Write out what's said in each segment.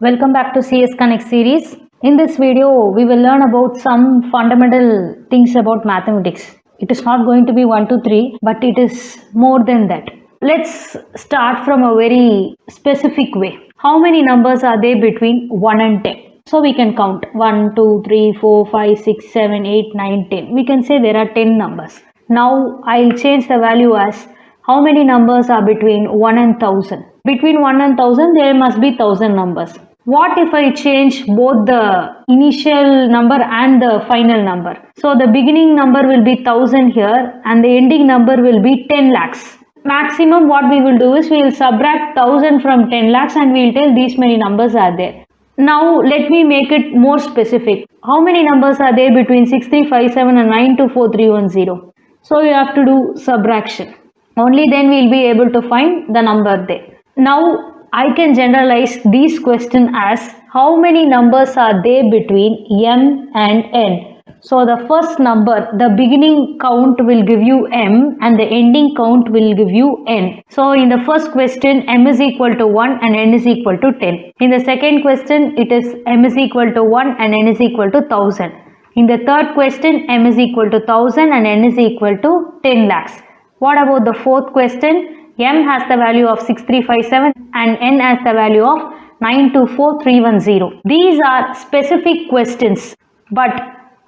Welcome back to CS Connect series. In this video, we will learn about some fundamental things about mathematics. It is not going to be 1, 2, 3, but it is more than that. Let's start from a very specific way. How many numbers are there between 1 and 10? So we can count 1, 2, 3, 4, 5, 6, 7, 8, 9, 10. We can say there are 10 numbers. Now I'll change the value as how many numbers are between 1 and 1000. Between 1 and 1000 there must be 1000 numbers. What if I change both the initial number and the final number? So the beginning number will be 1000 here and the ending number will be 10 lakhs. Maximum what we will do is we will subtract 1000 from 10 lakhs and we will tell these many numbers are there. Now let me make it more specific. How many numbers are there between 6357 and 924310? So you have to do subtraction. Only then we will be able to find the number there. Now I can generalize this question as how many numbers are there between m and n. So the first number, the beginning count will give you m and the ending count will give you n. So in the first question m is equal to 1 and n is equal to 10. In the second question it is m is equal to 1 and n is equal to 1000. In the third question m is equal to 1000 and n is equal to 10 lakhs. What about the fourth question? M has the value of 6357 and N has the value of 924310. These are specific questions, but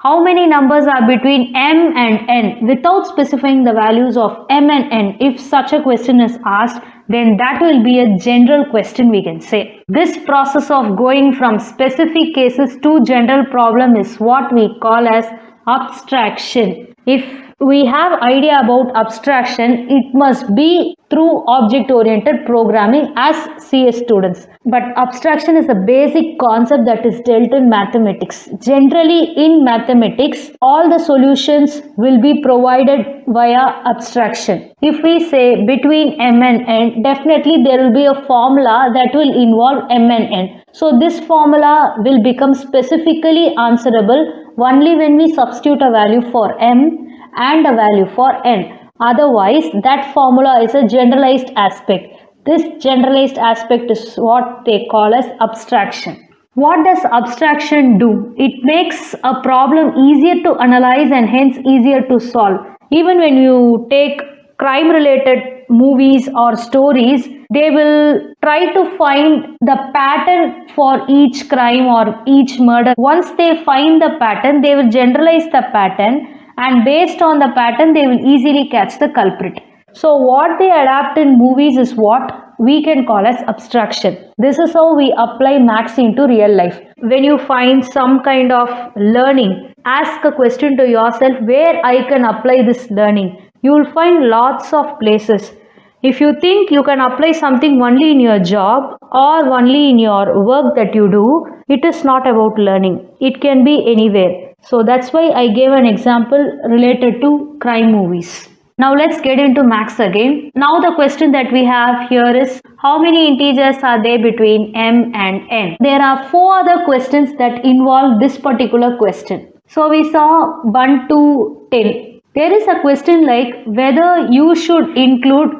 how many numbers are between M and N? Without specifying the values of M and N, if such a question is asked, then that will be a general question, we can say. This process of going from specific cases to general problem is what we call as abstraction. If we have idea about abstraction, it must be through object-oriented programming as CS students. But abstraction is a basic concept that is dealt in mathematics. Generally in mathematics, all the solutions will be provided via abstraction. If we say between m and n, definitely there will be a formula that will involve m and n. So this formula will become specifically answerable only when we substitute a value for m and a value for n. Otherwise, that formula is a generalized aspect. This generalized aspect is what they call as abstraction. What does abstraction do? It makes a problem easier to analyze and hence easier to solve. Even when you take crime related movies or stories, they will try to find the pattern for each crime or each murder. Once they find the pattern, they will generalize the pattern, and based on the pattern they will easily catch the culprit. So what they adapt in movies is what we can call as abstraction. This is how we apply maths into real life. When you find some kind of learning, ask a question to yourself where I can apply this learning. You will find lots of places. If you think you can apply something only in your job or only in your work that you do, it is not about learning. It can be anywhere. So that's why I gave an example related to crime movies. Now let's get into maths again. Now the question that we have here is how many integers are there between m and n? There are 4 other questions that involve this particular question. So we saw 1 to 10. There is a question like whether you should include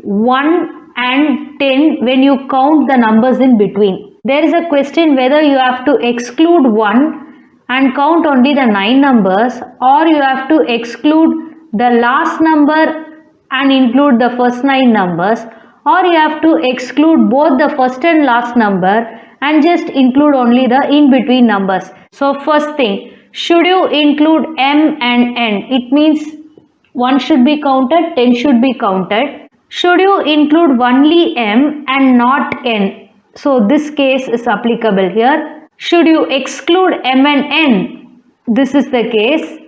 1 and 10 when you count the numbers in between. There is a question whether you have to exclude 1 and count only the 9 numbers, or you have to exclude the last number and include the first 9 numbers, or you have to exclude both the first and last number and just include only the in-between numbers. So first thing, should you include m and n? It means 1 should be counted, 10 should be counted. Should you include only m and not n? So this case is applicable here. Should you exclude m and n? This is the case.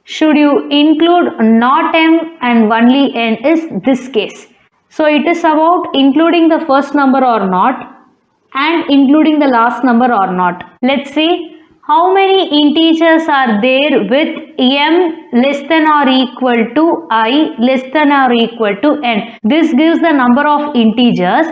Should you include not m and only n is this case. So it is about including the first number or not and including the last number or not. Let's see. How many integers are there with m less than or equal to I less than or equal to n? This gives the number of integers,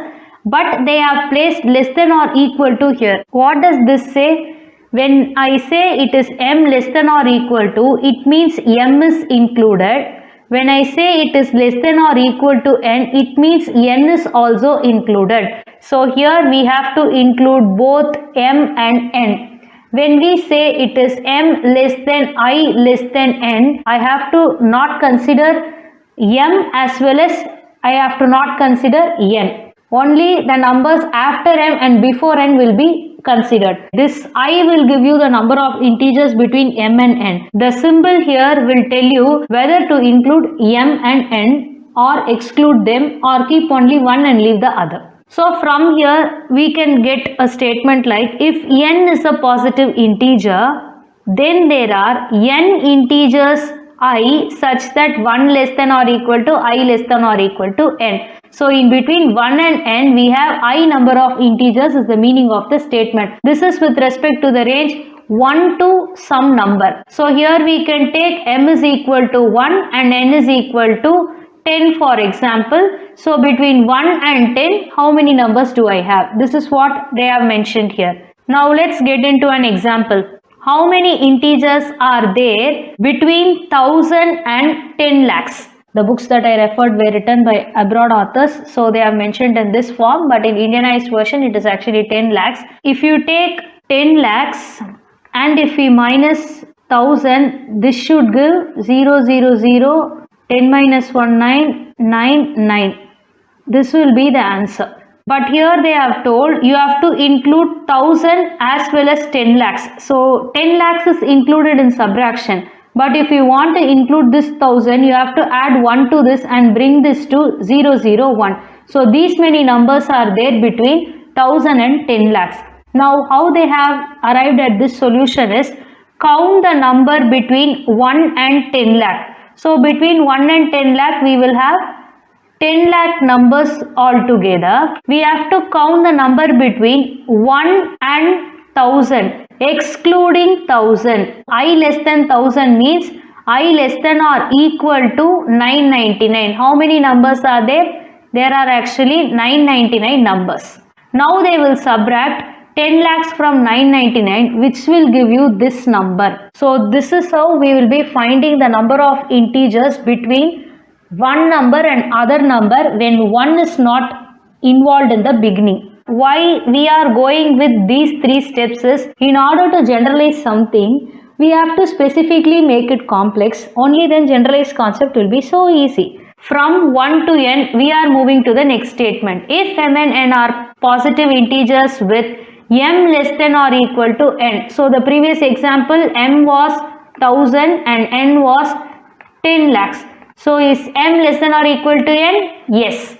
but they have placed less than or equal to here. What does this say? When I say it is m less than or equal to, it means m is included. When I say it is less than or equal to n, it means n is also included. So here we have to include both m and n. When we say it is m less than I less than n, I have to not consider m as well as I have to not consider n. Only the numbers after m and before n will be considered. This I will give you the number of integers between m and n. The symbol here will tell you whether to include m and n or exclude them or keep only one and leave the other. So from here we can get a statement like if n is a positive integer, then there are n integers I such that 1 less than or equal to I less than or equal to n. So in between 1 and n we have I number of integers is the meaning of the statement. This is with respect to the range 1 to some number. So here we can take m is equal to 1 and n is equal to 10 for example. So between 1 and 10 how many numbers do I have? This is what they have mentioned here. Now let's get into an example. How many integers are there between 1000 and 10 lakhs? The books that I referred were written by abroad authors, so they have mentioned in this form, but in Indianized version it is actually 10 lakhs. If you take 10 lakhs and if we minus 1000, this should give 0, 0, 0, 10 minus 1, 9, 9, 9. This will be the answer. But here they have told you have to include 1000 as well as 10 lakhs. So 10 lakhs is included in subtraction. But if you want to include this 1000, you have to add 1 to this and bring this to 0, 0, 1. So these many numbers are there between 1000 and 10 lakhs. Now how they have arrived at this solution is count the number between 1 and 10 lakh. So between 1 and 10 lakh we will have 10 lakh numbers altogether. We have to count the number between 1 and 1000 excluding 1000. I less than 1000 means I less than or equal to 999. How many numbers are there? There are actually 999 numbers. Now they will subtract 10 lakhs from 999 which will give you this number. So this is how we will be finding the number of integers between one number and other number when one is not involved in the beginning. Why we are going with these three steps is in order to generalize something we have to specifically make it complex, only then generalized concept will be so easy. From 1 to n we are moving to the next statement. If m and n are positive integers with m less than or equal to n. So the previous example m was 1000 and n was 10 lakhs. So is m less than or equal to n? Yes.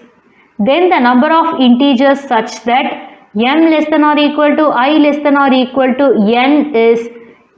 Then the number of integers such that m less than or equal to I less than or equal to n is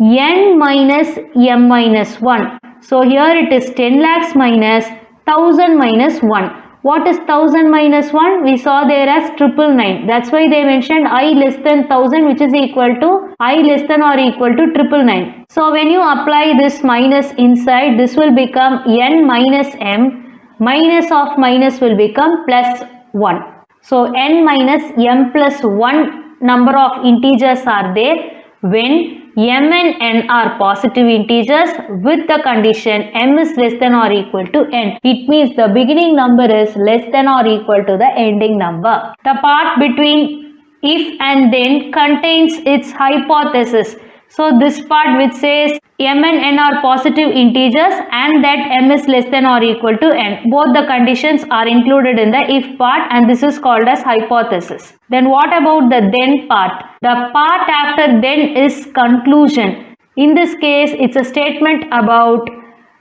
n minus m minus 1. So here it is 10 lakhs minus 1000 minus 1. What is 1000 minus 1? We saw there as 999. That's why they mentioned I less than 1000 which is equal to I less than or equal to 999. So when you apply this minus inside, this will become n minus m. Minus of minus will become plus 1. So n minus m plus 1 number of integers are there when m and n are positive integers with the condition m is less than or equal to n. It means the beginning number is less than or equal to the ending number. The part between if and then contains its hypothesis. So this part which says m and n are positive integers and that m is less than or equal to n. Both the conditions are included in the if part and this is called as hypothesis. Then what about the then part? The part after then is conclusion. In this case it's a statement about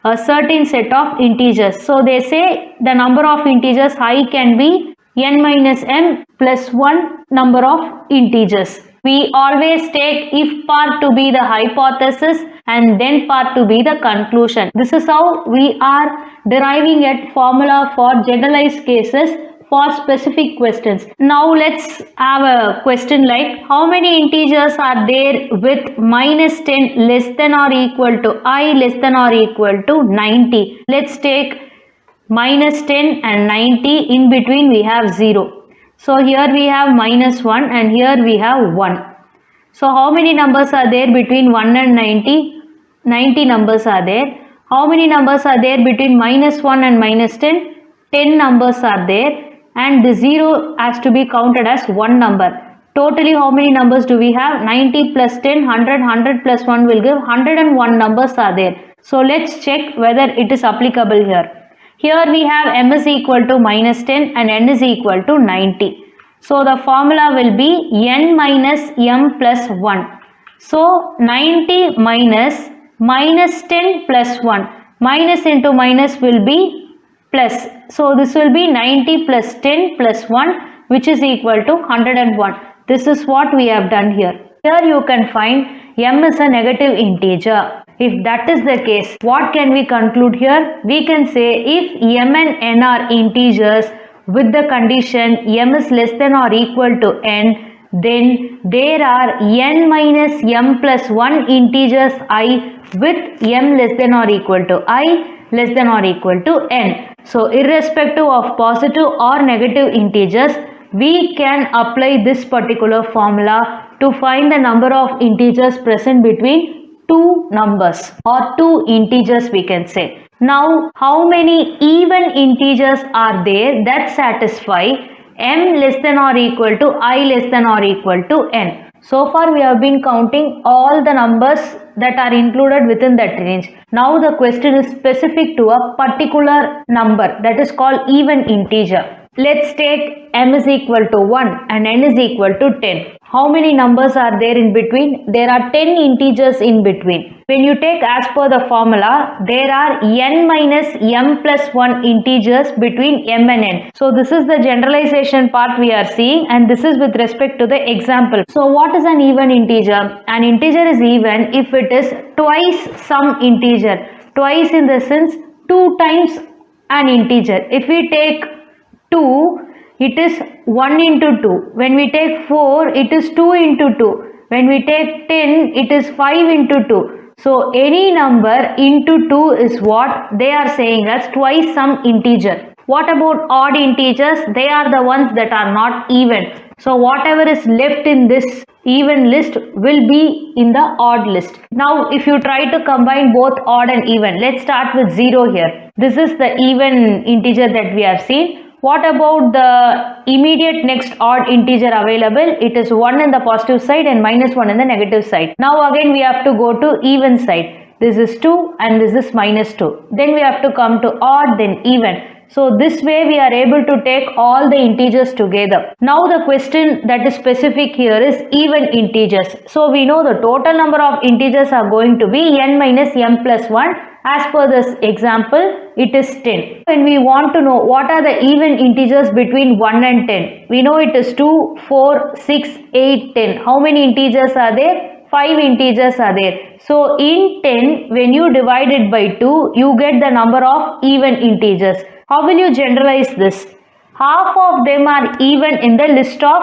a certain set of integers. So they say the number of integers I can be n minus m plus 1 number of integers. We always take if part to be the hypothesis and then part to be the conclusion. This is how we are deriving a formula for generalized cases for specific questions. Now let's have a question like how many integers are there with minus 10 less than or equal to I less than or equal to 90. Let's take minus 10 and 90. In between we have 0. So here we have minus 1 and here we have 1. So how many numbers are there between 1 and 90? 90 numbers are there. How many numbers are there between minus 1 and minus 10? 10 numbers are there. and the 0 has to be counted as one number. Totally how many numbers do we have? 90 plus 10, 100, 100 plus 1 will give 101 numbers are there. So let's check whether it is applicable here. Here we have m is equal to minus 10 and n is equal to 90. So the formula will be n minus m plus 1. So 90 minus 10 plus 1. Minus into minus will be plus. So this will be 90 plus 10 plus 1, which is equal to 101. This is what we have done here. Here you can find m is a negative integer. If that is the case, what can we conclude here? We can say if m and n are integers with the condition m is less than or equal to n, then there are n minus m plus 1 integers I with m less than or equal to I less than or equal to n. So irrespective of positive or negative integers, we can apply this particular formula to find the number of integers present between two numbers or two integers, we can say. Now, how many even integers are there that satisfy m less than or equal to I less than or equal to n? So far we have been counting all the numbers that are included within that range. Now the question is specific to a particular number, that is called even integer. Let's take m is equal to 1 and n is equal to 10. How many numbers are there in between? There are 10 integers in between. When you take as per the formula, there are n minus m plus 1 integers between m and n. So this is the generalization part we are seeing, and this is with respect to the example. So what is an even integer? An integer is even if it is twice some integer. Twice in the sense 2 times an integer. If we take 2, it is 1 into 2. When we take 4, it is 2 into 2. When we take 10, it is 5 into 2. So any number into 2 is what they are saying as twice some integer. What about odd integers? They are the ones that are not even. So whatever is left in this even list will be in the odd list. Now if you try to combine both odd and even, let's start with 0 here. This is the even integer that we have seen. What about the immediate next odd integer available? It is 1 in the positive side and minus 1 in the negative side. Now again we have to go to even side. This is 2 and this is minus 2. Then we have to come to odd, then even. So this way we are able to take all the integers together. Now the question that is specific here is even integers. So we know the total number of integers are going to be n minus m plus 1. As per this example, it is 10. When we want to know what are the even integers between 1 and 10, we know it is 2, 4, 6, 8, 10. How many integers are there? 5 integers are there. So in 10, when you divide it by 2, you get the number of even integers. How will you generalize this? Half of them are even in the list of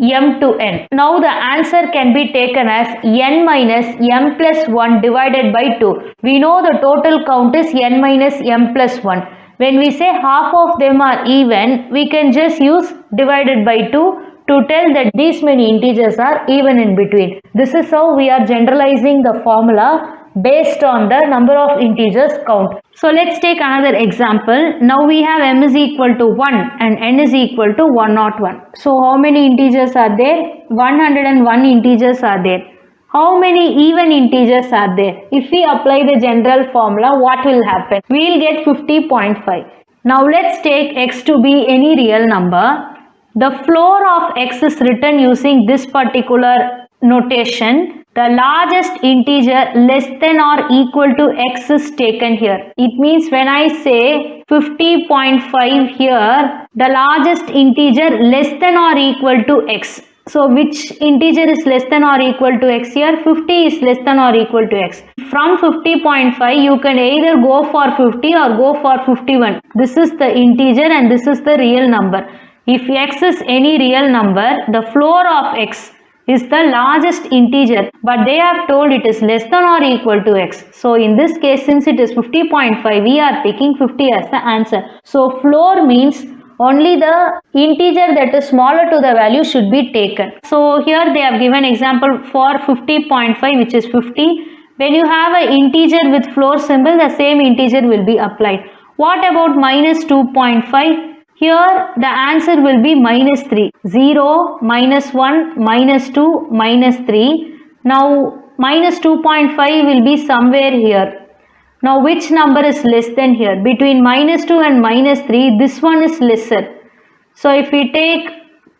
m to n. Now the answer can be taken as n minus m plus 1 divided by 2. We know the total count is n minus m plus 1. When we say half of them are even, we can just use divided by 2 to tell that these many integers are even in between. This is how we are generalizing the formula based on the number of integers count. So let's take another example. Now we have m is equal to 1 and n is equal to 101. So how many integers are there? 101 integers are there. How many even integers are there? If we apply the general formula, what will happen? We will get 50.5. Now let's take x to be any real number. The floor of x is written using this particular notation. The largest integer less than or equal to x is taken here. It means when I say 50.5 here, the largest integer less than or equal to x. So which integer is less than or equal to x here? 50 is less than or equal to x. From 50.5 you can either go for 50 or go for 51. This is the integer and this is the real number. If x is any real number, the floor of x is the largest integer, but they have told it is less than or equal to x. So in this case, since it is 50.5, we are picking 50 as the answer. So floor means only the integer that is smaller to the value should be taken. So here they have given example for 50.5, which is 50. When you have an integer with floor symbol, the same integer will be applied. What about minus 2.5? Here the answer will be minus 3. 0, minus 1, minus 2, minus 3. Now minus 2.5 will be somewhere here. Now which number is less than here? Between minus 2 and minus 3, this one is lesser. So if we take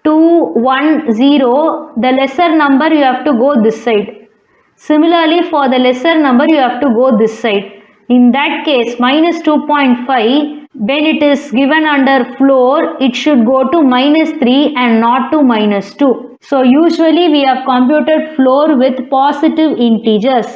2, 1, 0, the lesser number you have to go this side. Similarly, for the lesser number you have to go this side. In that case, minus 2.5, when it is given under floor, it should go to minus 3 and not to minus 2. So usually we have computed floor with positive integers.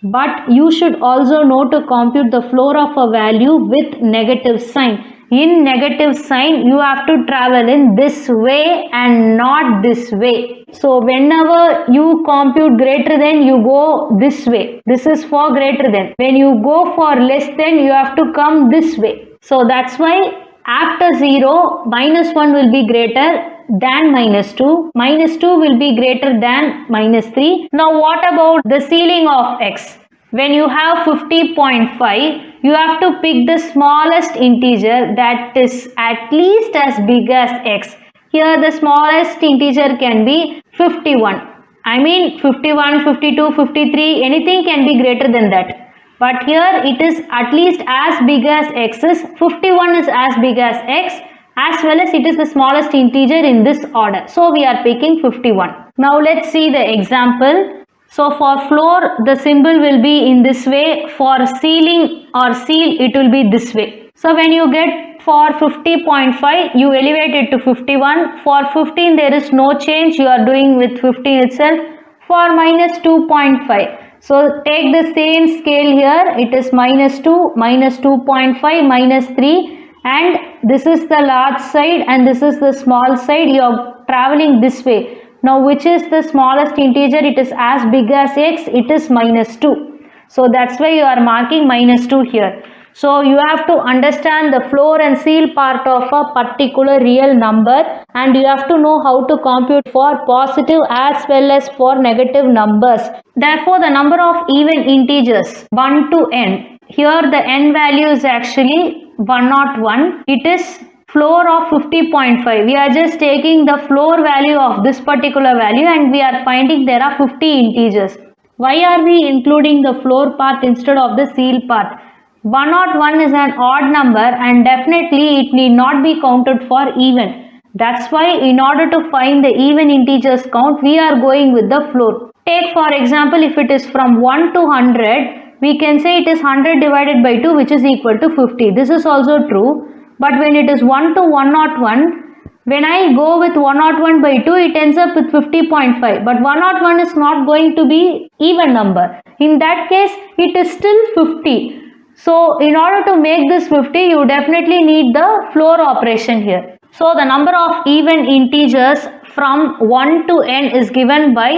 But you should also know to compute the floor of a value with negative sign. In negative sign, you have to travel in this way and not this way. So whenever you compute greater than, you go this way. This is for greater than. When you go for less than, you have to come this way. So that's why after 0, minus 1 will be greater than minus 2. Minus 2 will be greater than minus 3. Now what about the ceiling of x? When you have 50.5, you have to pick the smallest integer that is at least as big as x. Here the smallest integer can be 51. I mean 51, 52, 53, anything can be greater than that. But here it is at least as big as x is. 51 is as big as x, as well as it is the smallest integer in this order. So we are picking 51. Now let's see the example. So for floor, the symbol will be in this way. For ceiling or Ceil, it will be this way. So when you get for 50.5, you elevate it to 51. For 15, there is no change. You are doing with 15 itself. For minus 2.5. So take the same scale here. It is minus 2, minus 2.5, minus 3. And this is the large side and this is the small side. You are traveling this way. Now which is the smallest integer? It is as big as x. It is minus 2. So that's why you are marking minus 2 here. So you have to understand the floor and Ceil part of a particular real number, and you have to know how to compute for positive as well as for negative numbers. Therefore the number of even integers 1 to n. Here the n value is actually 101. It is floor of 50.5. We are just taking the floor value of this particular value and we are finding there are 50 integers. Why are we including the floor part instead of the Ceil part? 101 is an odd number and definitely it need not be counted for even. That's why in order to find the even integers count, we are going with the floor. Take for example, if it is from 1 to 100, we can say it is 100 divided by 2, which is equal to 50. This is also true. But when it is 1 to 101, when I go with 101 by 2, it ends up with 50.5. But 101 is not going to be even number. In that case, it is still 50. So in order to make this 50, you definitely need the floor operation here. So the number of even integers from 1 to n is given by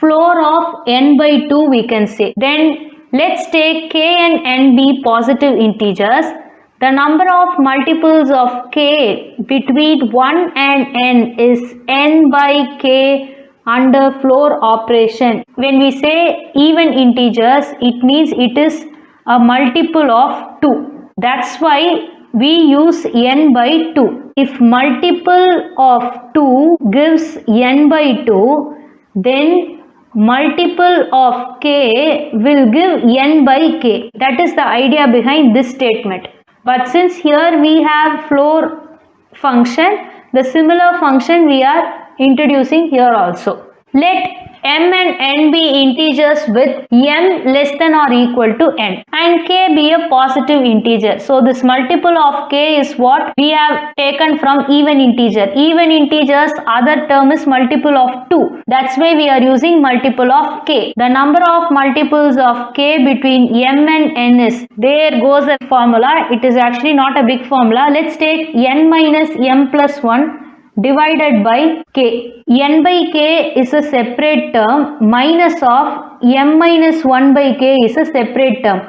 floor of n by 2, we can say. Then let's take k and n be positive integers. The number of multiples of k between 1 and n is n by k under floor operation. When we say even integers, it means it is a multiple of 2. That's why we use n by 2. If multiple of 2 gives n by 2, then multiple of k will give n by k. That is the idea behind this statement. But since here we have floor function, the similar function we are introducing here also. Let m and n be integers with m less than or equal to n and k be a positive integer. So this multiple of k is what we have taken from even integer. Even integers, other term is multiple of 2. That's why we are using multiple of k. The number of multiples of k between m and n is, there goes a formula. It is actually not a big formula. Let's take n minus m plus 1 divided by k. N by k is a separate term, minus of m minus 1 by k is a separate term.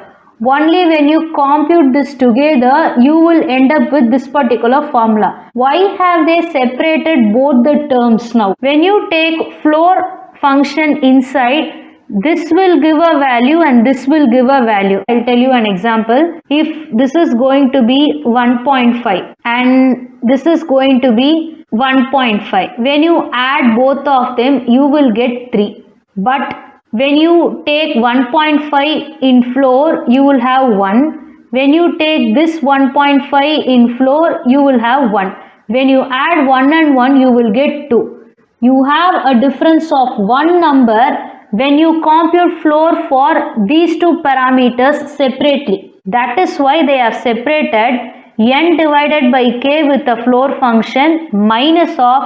Only when you compute this together, you will end up with this particular formula. Why have they separated both the terms now? When you take floor function inside, this will give a value and this will give a value. I'll tell you an example. If this is going to be 1.5 and this is going to be 1.5, when you add both of them, you will get 3. But when you take 1.5 in floor, you will have 1. When you take this 1.5 in floor, you will have 1. When you add 1 and 1, you will get 2. You have a difference of one number when you compute floor for these two parameters separately. That is why they have separated n divided by k with the floor function minus of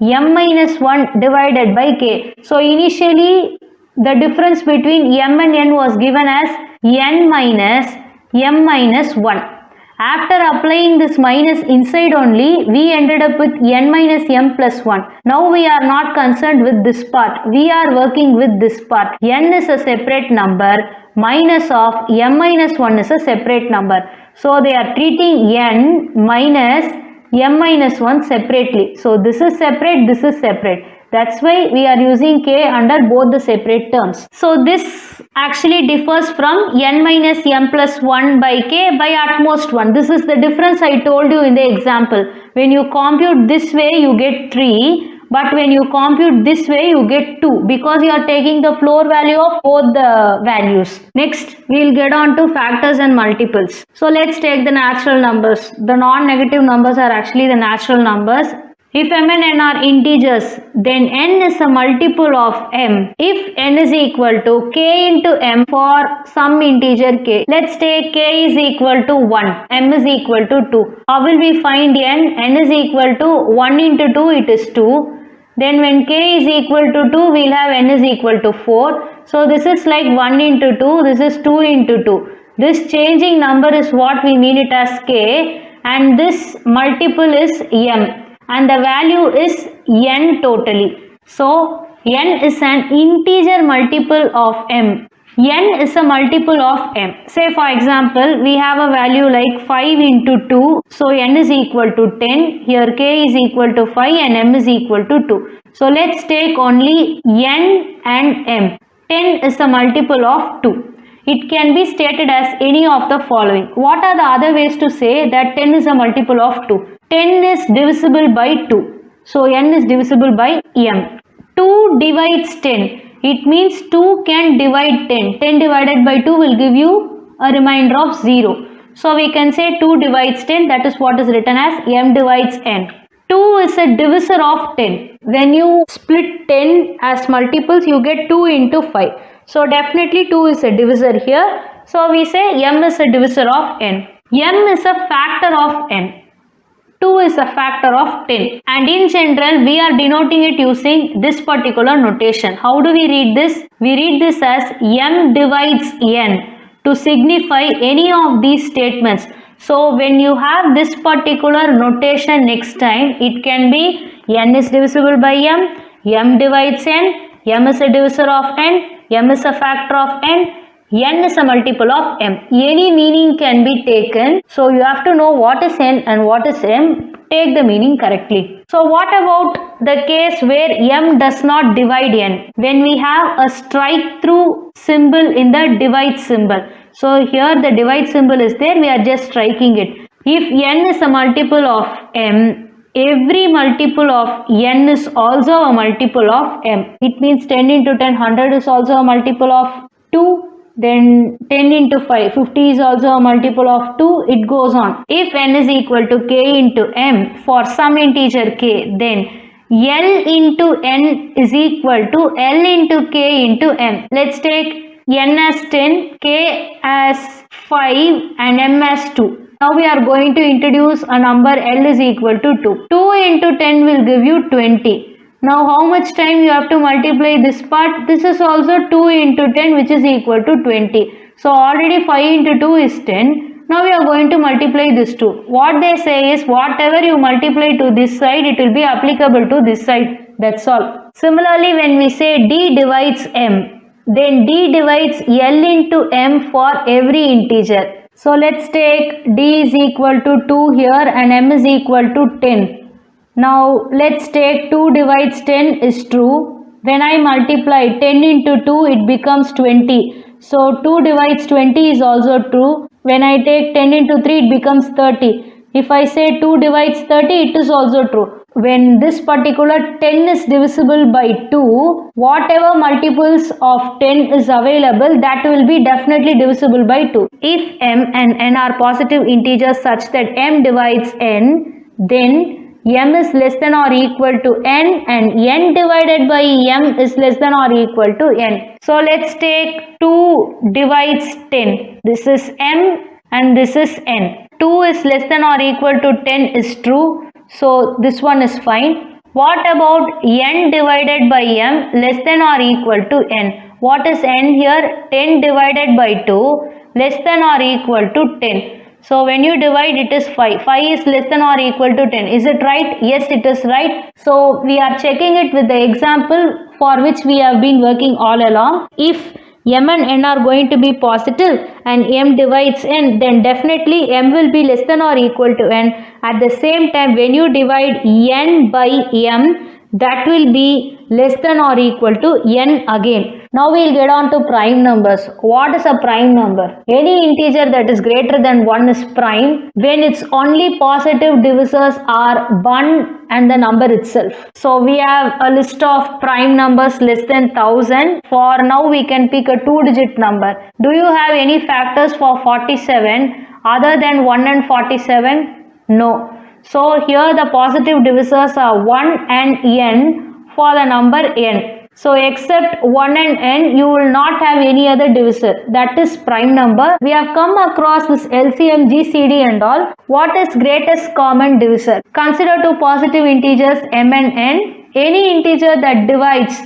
m minus 1 divided by k. So initially the difference between m and n was given as n minus m minus 1. After applying this minus inside only, we ended up with n minus m plus 1. Now we are not concerned with this part. We are working with this part. N is a separate number. Minus of m minus 1 is a separate number. So they are treating n minus m minus 1 separately. So this is separate, this is separate. That's why we are using k under both the separate terms. So this actually differs from n minus m plus 1 by k by at most 1. This is the difference I told you in the example. When you compute this way, you get 3. But when you compute this way, you get 2 because you are taking the floor value of both the values. Next, we will get on to factors and multiples. So let's take the natural numbers. The non-negative numbers are actually the natural numbers. If m and n are integers, then n is a multiple of m. If n is equal to k into m for some integer k, let's take k is equal to 1, m is equal to 2. How will we find n? N is equal to 1 into 2, it is 2. Then when k is equal to 2, we'll have n is equal to 4. So this is like 1 into 2, this is 2 into 2. This changing number is what we mean it as k, and this multiple is m. And the value is n totally. So n is an integer multiple of m. N is a multiple of m. Say for example, we have a value like 5 into 2. So n is equal to 10. Here k is equal to 5 and m is equal to 2. So let's take only n and m. 10 is a multiple of 2. It can be stated as any of the following. What are the other ways to say that 10 is a multiple of 2? 10 is divisible by 2. So n is divisible by m. 2 divides 10. It means 2 can divide 10. 10 divided by 2 will give you a remainder of 0. So we can say 2 divides 10. That is what is written as m divides n. 2 is a divisor of 10. When you split 10 as multiples, you get 2 into 5. So definitely 2 is a divisor here. So we say m is a divisor of n. M is a factor of n. 2 is a factor of 10. And in general, we are denoting it using this particular notation. How do we read this? We read this as m divides n to signify any of these statements. So when you have this particular notation next time, it can be n is divisible by m divides n, m is a divisor of n, m is a factor of n is a multiple of m. Any meaning can be taken. So you have to know what is n and what is m. Take the meaning correctly. So what about the case where m does not divide n? When we have a strike through symbol in the divide symbol. So here the divide symbol is there. We are just striking it. If n is a multiple of m, every multiple of n is also a multiple of m. It means 10 into 10, 100 is also a multiple of 2. Then 10 into 5, 50 is also a multiple of 2. It goes on. If n is equal to k into m for some integer k, then L into n is equal to L into k into m. Let's take n as 10, k as 5 and m as 2. Now we are going to introduce a number L is equal to 2. 2 into 10 will give you 20. Now how much time you have to multiply this part? This is also 2 into 10 which is equal to 20. So already 5 into 2 is 10. Now we are going to multiply this 2. What they say is whatever you multiply to this side, it will be applicable to this side. That's all. Similarly, when we say d divides m, then d divides L into m for every integer. So let's take d is equal to 2 here and m is equal to 10. Now let's take 2 divides 10 is true. When I multiply 10 into 2, it becomes 20. So 2 divides 20 is also true. When I take 10 into 3, it becomes 30. If I say 2 divides 30, it is also true. When this particular 10 is divisible by 2, whatever multiples of 10 is available, that will be definitely divisible by 2. If m and n are positive integers such that m divides n, then m is less than or equal to n and n divided by m is less than or equal to n. So let's take 2 divides 10. This is m and this is n. 2 is less than or equal to 10 is true. So this one is fine. What about n divided by m less than or equal to n? What is n here? 10 divided by 2 less than or equal to 10. So when you divide, it is 5. 5 is less than or equal to 10. Is it right? Yes, it is right. So we are checking it with the example for which we have been working all along. If m and n are going to be positive and m divides n, then definitely m will be less than or equal to n. At the same time, when you divide n by m, that will be less than or equal to n again. Now we will get on to prime numbers. What is a prime number? Any integer that is greater than 1 is prime when its only positive divisors are 1 and the number itself. So we have a list of prime numbers less than 1000. For now we can pick a 2-digit number. Do you have any factors for 47 other than 1 and 47? No. So here the positive divisors are 1 and n for the number n. So except 1 and n, you will not have any other divisor. That is prime number. We have come across this LCM, GCD and all. What is greatest common divisor? Consider two positive integers m and n. Any integer that divides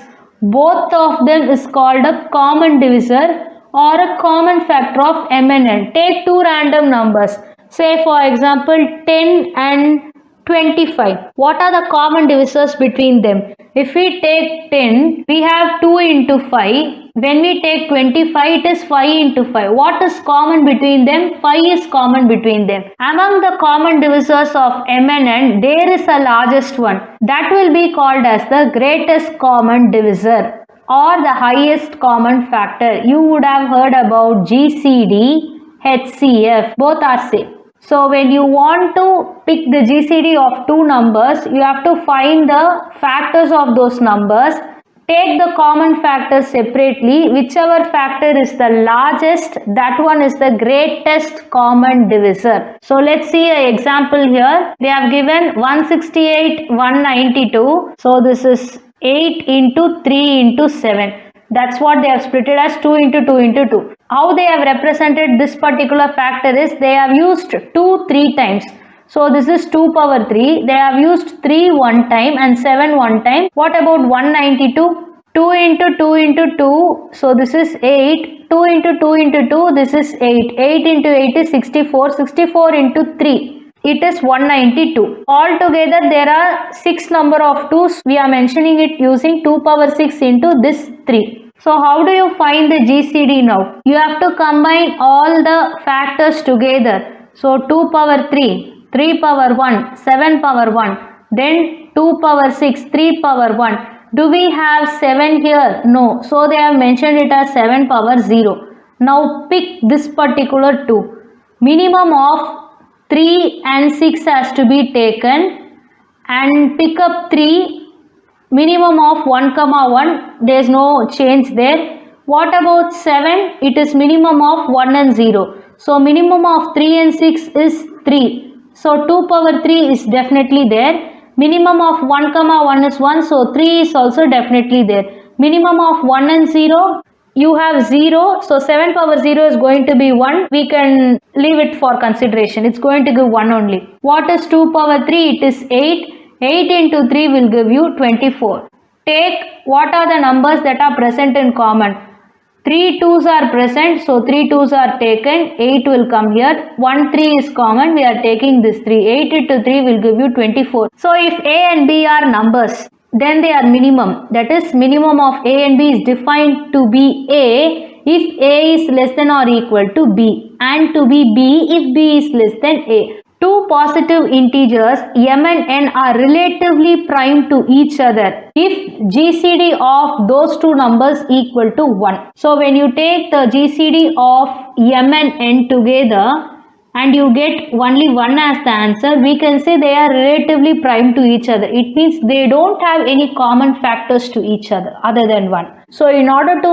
both of them is called a common divisor or a common factor of m and n. Take two random numbers. Say for example 10 and 25. What are the common divisors between them? If we take 10, we have 2 into 5. When we take 25, it is 5 into 5. What is common between them? 5 is common between them. Among the common divisors of m and n, there is a largest one. That will be called as the greatest common divisor or the highest common factor. You would have heard about GCD, HCF. Both are same. So when you want to pick the GCD of two numbers, you have to find the factors of those numbers. Take the common factors separately. Whichever factor is the largest, that one is the greatest common divisor. So let's see an example here. They have given 168, 192. So this is 8 into 3 into 7. That's what they have split it as 2 into 2 into 2. How they have represented this particular factor is they have used 2 3 times. So this is 2 power 3. They have used 3 one time and 7 one time. What about 192? 2 into 2 into 2. So this is 8. 2 into 2 into 2. This is 8. 8 into 8 is 64. 64 into 3. It is 192. Altogether there are 6 number of 2's. We are mentioning it using 2 power 6 into this 3. So how do you find the GCD now? You have to combine all the factors together. So 2 power 3, 3 power 1, 7 power 1, then 2 power 6, 3 power 1. Do we have 7 here? No. So they have mentioned it as 7 power 0. Now pick this particular 2. Minimum of 3 and 6 has to be taken and pick up 3. Minimum of 1 comma 1, there is no change there. What about 7? It is minimum of 1 and 0. So minimum of 3 and 6 is 3. So 2 power 3 is definitely there. Minimum of 1 comma 1 is 1. So 3 is also definitely there. Minimum of 1 and 0, you have 0. So 7 power 0 is going to be 1. We can leave it for consideration. It's going to give 1 only. What is 2 power 3? It is 8. 8 into 3 will give you 24. Take what are the numbers that are present in common. 3 2's are present, so 3 2's are taken. 8 will come here. 1 3 is common, we are taking this 3. 8 into 3 will give you 24. So if A and B are numbers, then they are minimum. That is, minimum of A and B is defined to be A if A is less than or equal to B, and to be B if B is less than A. To two positive integers m and n are relatively prime to each other if GCD of those two numbers equal to 1. So when you take the GCD of m and n together and you get only 1 as the answer, we can say they are relatively prime to each other. It means they don't have any common factors to each other other than 1. So in order to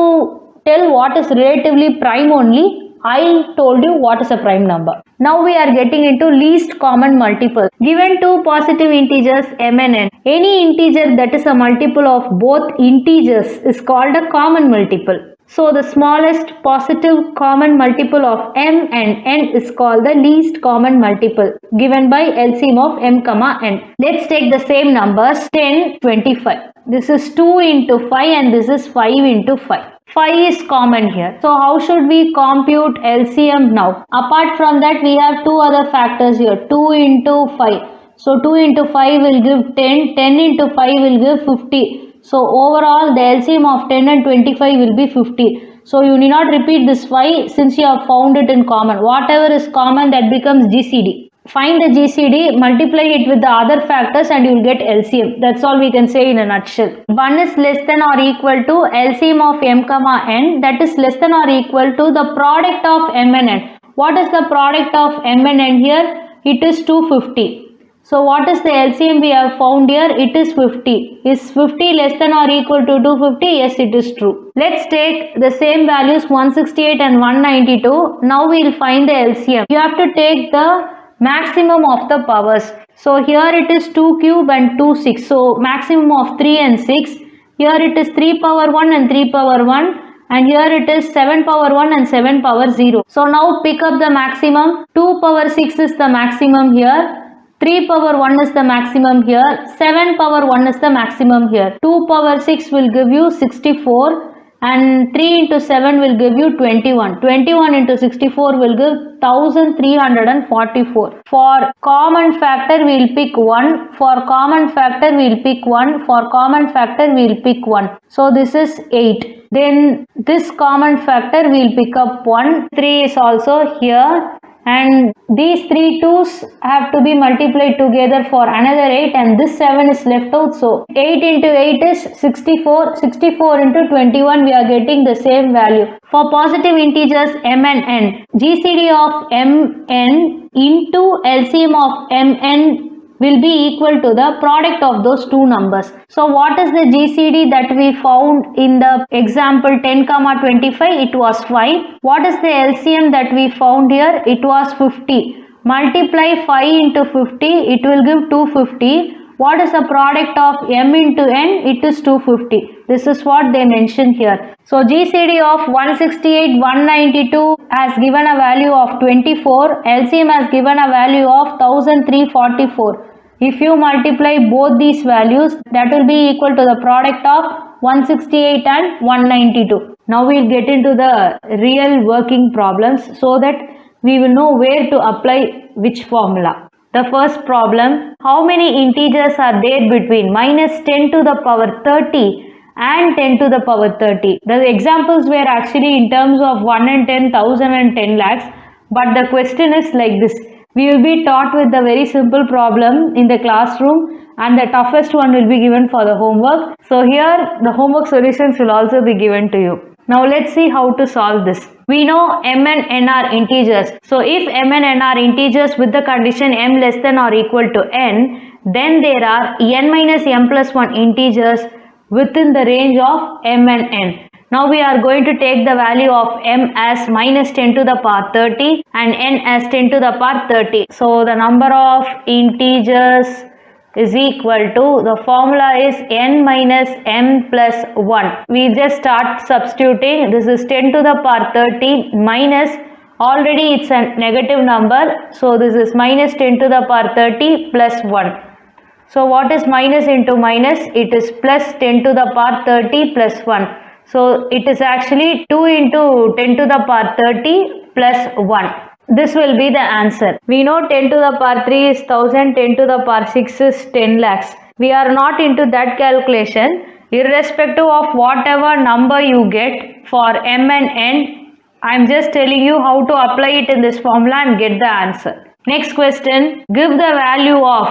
tell what is relatively prime only, I told you what is a prime number. Now we are getting into least common multiple. Given two positive integers m and n, any integer that is a multiple of both integers is called a common multiple. So the smallest positive common multiple of m and n is called the least common multiple given by LCM of m comma n. Let's take the same numbers 10, 25. This is 2 into 5 and this is 5 into 5. 5 is common here. So how should we compute LCM now? Apart from that, we have two other factors here. 2 into 5. So 2 into 5 will give 10. 10 into 5 will give 50. So overall the LCM of 10 and 25 will be 50. So you need not repeat this 5 since you have found it in common. Whatever is common, that becomes GCD. Find the GCD, multiply it with the other factors and you will get LCM. That's all we can say in a nutshell. 1 is less than or equal to LCM of m comma n, that is less than or equal to the product of m and n. What is the product of m and n here? It is 250. So what is the LCM we have found here? It is 50. Is 50 less than or equal to 250? Yes, it is true. Let's take the same values 168 and 192. Now we will find the LCM. You have to take the maximum of the powers. So here it is 2 cube and 2 6. So maximum of 3 and 6. Here it is 3 power 1 and 3 power 1. And here it is 7 power 1 and 7 power 0. So now pick up the maximum. 2 power 6 is the maximum here. 3 power 1 is the maximum here. 7 power 1 is the maximum here. 2 power 6 will give you 64. And 3 into 7 will give you 21. 21 into 64 will give 1344. For common factor we will pick 1. For common factor we will pick 1. For common factor we will pick 1. So this is 8. Then this common factor we will pick up 1. 3 is also here. And these 3 2's have to be multiplied together for another 8 and this 7 is left out. So 8 into 8 is 64. 64 into 21 we are getting the same value. For positive integers m and n, GCD of m n into LCM of m n will be equal to the product of those two numbers. So what is the GCD that we found in the example 10, 25? It was 5. What is the LCM that we found here? It was 50. Multiply 5 into 50, it will give 250. What is the product of m into n? It is 250. This is what they mention here. So GCD of 168, 192 has given a value of 24. LCM has given a value of 1344. If you multiply both these values, that will be equal to the product of 168 and 192. Now we will get into the real working problems so that we will know where to apply which formula. The first problem, how many integers are there between minus 10 to the power 30 and 10 to the power 30? The examples were actually in terms of 1 and 10,000 and 10 lakhs, but the question is like this. We will be taught with a very simple problem in the classroom and the toughest one will be given for the homework. So here the homework solutions will also be given to you. Now let's see how to solve this. We know m and n are integers. So if m and n are integers with the condition m less than or equal to n, then there are n minus m plus 1 integers within the range of m and n. Now we are going to take the value of m as minus 10 to the power 30 and n as 10 to the power 30. So the number of integers is equal to, the formula is n minus m plus 1. We just start substituting. This is 10 to the power 30 minus, already it's a negative number. So this is minus 10 to the power 30 plus 1. So what is minus into minus? It is plus 10 to the power 30 plus 1. So it is actually 2 into 10 to the power 30 plus 1. This will be the answer. We know 10 to the power 3 is 1000, 10 to the power 6 is 10 lakhs. We are not into that calculation. Irrespective of whatever number you get for m and n, I am just telling you how to apply it in this formula and get the answer. Next question, give the value of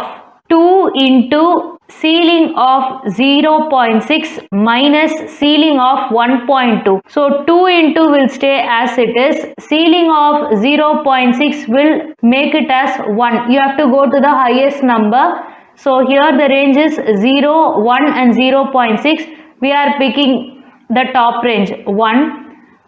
2 into ceiling of 0.6 minus ceiling of 1.2. So 2 into will stay as it is. Ceiling of 0.6 will make it as 1. You have to go to the highest number. So here the range is 0, 1 and 0.6. We are picking the top range 1.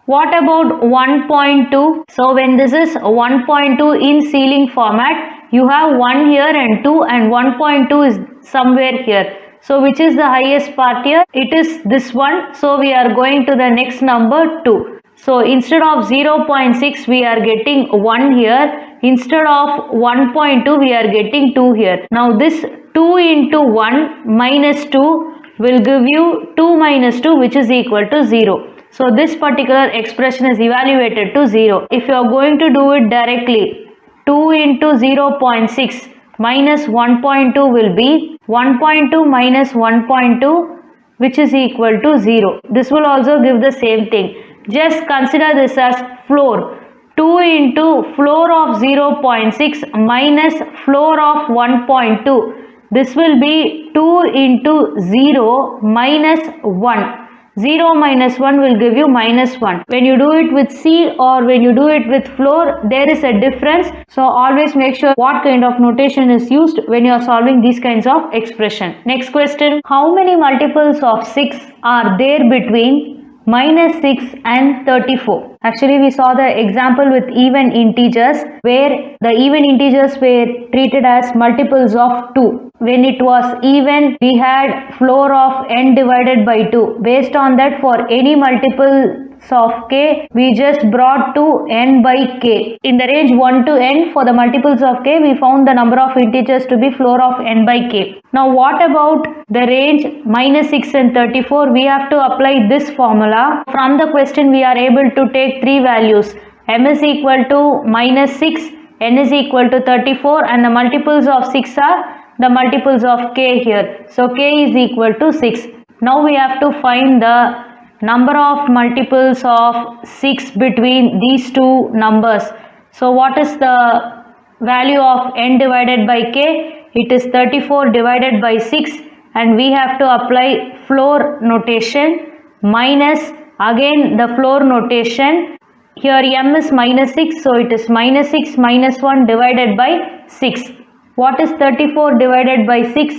What about 1.2? So when this is 1.2 in ceiling format, you have 1 here and 2, and 1.2 is somewhere here. So which is the highest part here? It is this one. So we are going to the next number 2. So instead of 0.6 we are getting 1 here. Instead of 1.2 we are getting 2 here. Now this 2 into 1 minus 2 will give you 2 minus 2, which is equal to 0. So this particular expression is evaluated to 0. If you are going to do it directly, 2 into 0.6 minus 1.2 will be 1.2 minus 1.2, which is equal to 0. This will also give the same thing. Just consider this as floor. 2 into floor of 0.6 minus floor of 1.2. This will be 2 into 0 minus 1. 0 minus 1 will give you minus 1. When you do it with Ceil or when you do it with floor, there is a difference. So always make sure what kind of notation is used when you are solving these kinds of expression. Next question. How many multiples of 6 are there between minus 6 and 34? Actually, we saw the example with even integers where the even integers were treated as multiples of 2. When it was even, we had floor of n divided by 2. Based on that, for any multiples of k, we just brought to n by k. In the range 1 to n, for the multiples of k, we found the number of integers to be floor of n by k. Now what about the range minus 6 and 34? We have to apply this formula. From the question, we are able to take 3 values. M is equal to minus 6, n is equal to 34, and the multiples of 6 are the multiples of k here. So k is equal to 6. Now we have to find the number of multiples of 6 between these two numbers. So what is the value of n divided by k? It is 34 divided by 6, and we have to apply floor notation minus again the floor notation. Here m is minus 6, so it is minus 6 minus 1 divided by 6. What is 34 divided by 6?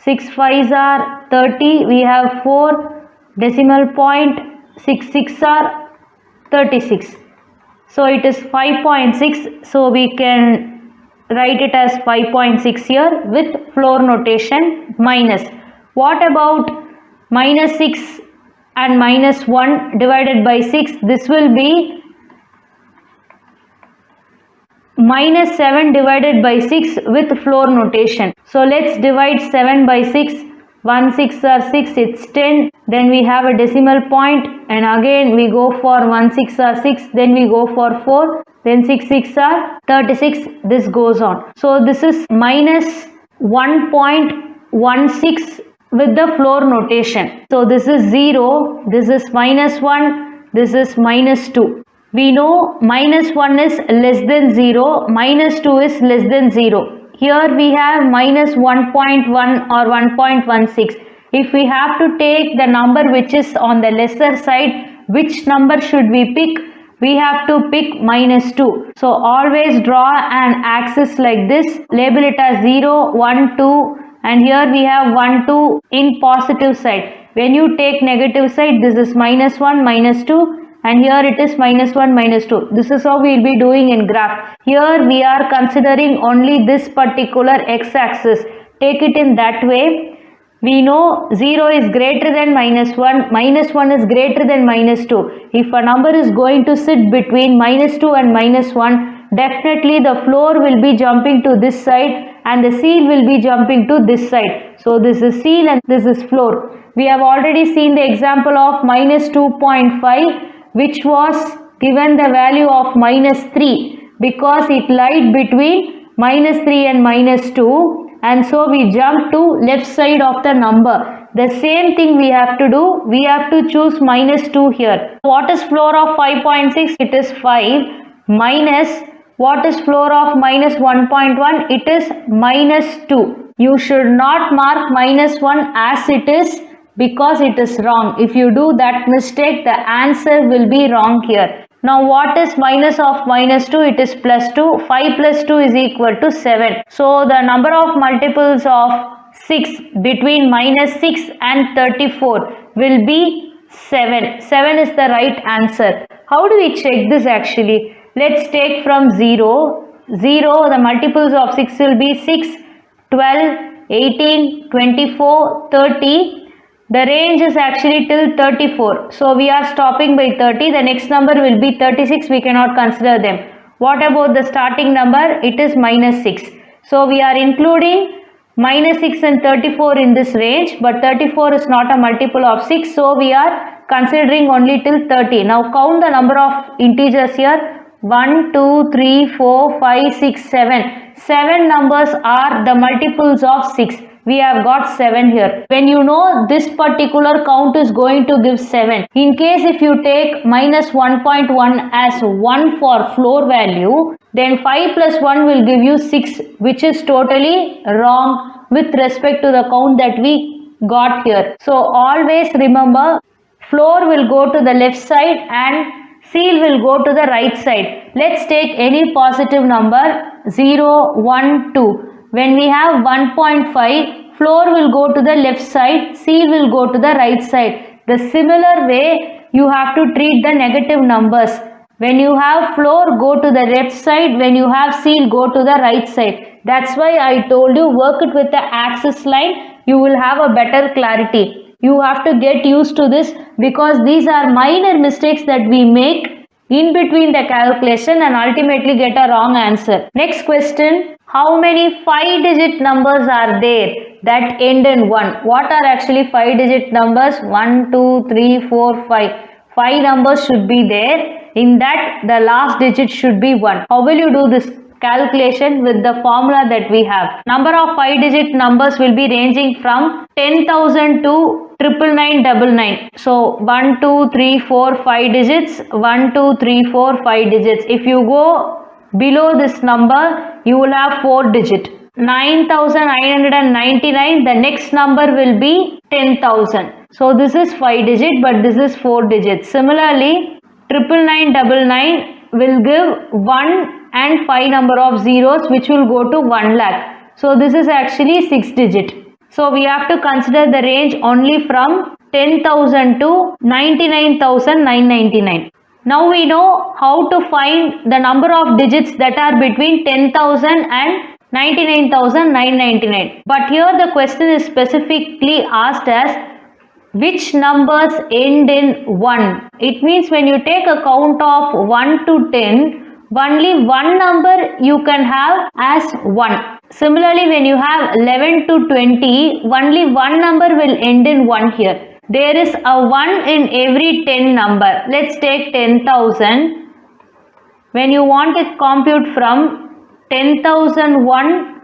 6 5s are 30. We have 4 decimal point. 6 6 are 36. So it is 5.6. So we can write it as 5.6 here with floor notation minus. What about minus 6 and minus 1 divided by 6? This will be minus 7 divided by 6 with floor notation. So let's divide 7 by 6. 1 6 are 6, it's 10. Then we have a decimal point, and again we go for 1 6 are 6. Then we go for 4. Then 6 6 are 36. This goes on. So this is minus 1.16 with the floor notation. So this is 0. This is minus 1. This is minus 2. We know minus 1 is less than 0, minus 2 is less than 0. Here we have minus 1.1 or 1.16. If we have to take the number which is on the lesser side, which number should we pick? We have to pick minus 2. So always draw an axis like this, label it as 0, 1, 2, and here we have 1, 2 in positive side. When you take negative side, this is minus 1, minus 2. And here it is minus 1, minus 2. This is how we will be doing in graph. Here we are considering only this particular x-axis. Take it in that way. We know 0 is greater than minus 1. Minus 1 is greater than minus 2. If a number is going to sit between minus 2 and minus 1, definitely the floor will be jumping to this side and the Ceil will be jumping to this side. So this is Ceil and this is floor. We have already seen the example of minus 2.5. which was given the value of minus 3 because it lied between minus 3 and minus 2, and so we jump to left side of the number. The same thing we have to do. We have to choose minus 2 here. What is floor of 5.6? It is 5 minus What is floor of minus 1.1? It is minus 2. You should not mark minus 1 as it is because it is wrong. If you do that mistake, the answer will be wrong here. Now what is minus of minus 2? It is plus 2. 5 plus 2 is equal to 7. So the number of multiples of 6 between minus 6 and 34 will be 7. 7 is the right answer. How do we check this actually? Let's take from 0. 0, the multiples of 6 will be 6, 12, 18, 24, 30. The range is actually till 34. So we are stopping by 30. The next number will be 36. We cannot consider them. What about the starting number? It is minus 6. So we are including minus 6 and 34 in this range, but 34 is not a multiple of 6. So we are considering only till 30. Now count the number of integers here. 1, 2, 3, 4, 5, 6, 7. 7 numbers are the multiples of 6. We have got 7 here. When you know this particular count is going to give 7. In case if you take minus 1.1 as 1 for floor value, then 5 plus 1 will give you 6, which is totally wrong with respect to the count that we got here. So always remember, floor will go to the left side and Ceil will go to the right side. Let's take any positive number 0, 1, 2. When we have 1.5, floor will go to the left side, Ceil will go to the right side. The similar way you have to treat the negative numbers. When you have floor, go to the left side. When you have Ceil, go to the right side. That's why I told you work it with the axis line. You will have a better clarity. You have to get used to this because these are minor mistakes that we make in between the calculation and ultimately get a wrong answer. Next question. How many 5-digit numbers are there that end in 1? What are actually 5-digit numbers? 1, 2, 3, 4, 5. 5 numbers should be there. In that, the last digit should be 1. How will you do this calculation? With the formula that we have? Number of 5-digit numbers will be ranging from 10,000 to 99999. So 1, 2, 3, 4, 5 digits. 1, 2, 3, 4, 5 digits. If you go below this number, you will have 4 digit. 9,999. The next number will be 10,000. So this is 5 digit, but this is 4 digits. Similarly, 99999 will give 1 and 5 number of zeros, which will go to 1 lakh. So this is actually 6 digit. So we have to consider the range only from 10,000 to 99,999. Now we know how to find the number of digits that are between 10,000 and 99,999. But here the question is specifically asked as which numbers end in 1. It means when you take a count of 1 to 10, only one number you can have as 1. Similarly, when you have 11 to 20, only one number will end in 1 here. There is a 1 in every 10 number. Let's take 10,000. When you want to compute from 10,001